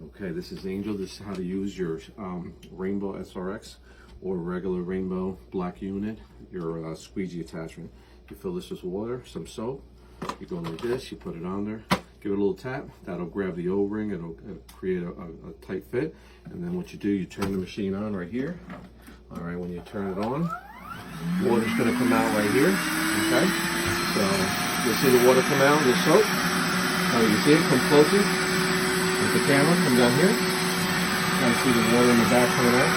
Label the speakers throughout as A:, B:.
A: Okay, this is Angel. This is how to use your Rainbow SRX or regular Rainbow black unit, your squeegee attachment. You fill this with water, some soap, you go like this, you put it on there, give it a little tap, that'll grab the O-ring, it'll create a tight fit, and then what you do, you turn the machine on right here. All right, when you turn it on, water's gonna come out right here, okay? So you'll see the water come out with the soap. You see it come closer. With the camera, come down here. Kind of see the water in the back coming out.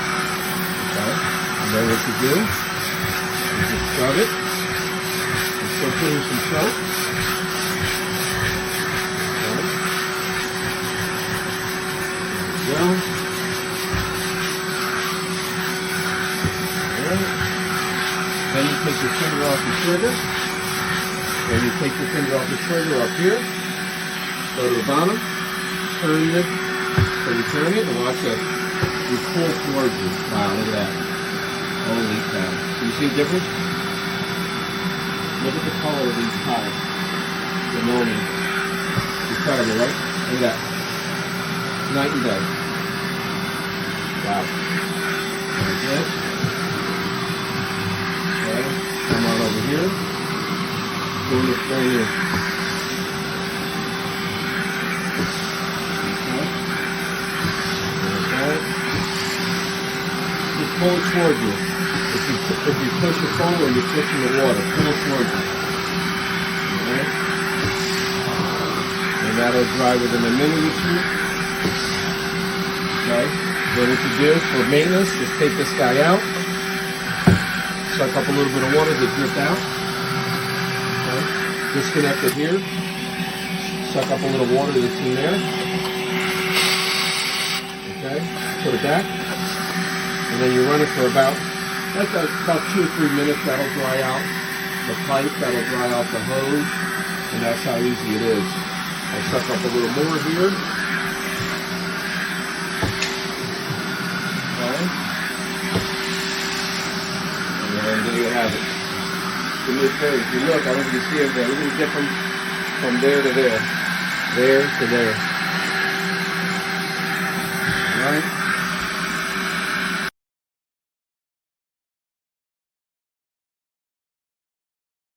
A: Okay. And then what you do, you just scrub it. And still putting some soap. Okay. There we go. Alright. Then you take your finger off the trigger. Then you take your finger off the trigger up here. Go to the bottom. Turn it, so you turn it and watch it. You pull towards you. Wow, look at that. Holy cow. Do you see the difference? Look at the color of these tiles. The ammonia. Incredible, right? Look at that. Night and day. Wow. Very good. Okay. Come on over here. Doing this right here. Just pull it towards you. If you push it forward, you're pushing the water. Pull it towards you. Alright? And that'll dry within a minute or two. Okay? Then what you do for maintenance, just take this guy out. Suck up a little bit of water to drip out. Okay? Disconnect it here. Suck up a little water that's in there. Okay? Put it back. And then you run it for about 2 or 3 minutes. That'll dry out the pipe, that'll dry out the hose, and that's how easy it is. I'll suck up a little more here. Okay. And then there you have it. If you look, I don't know if you see it there. Look at the difference from there to there. There to there. All right.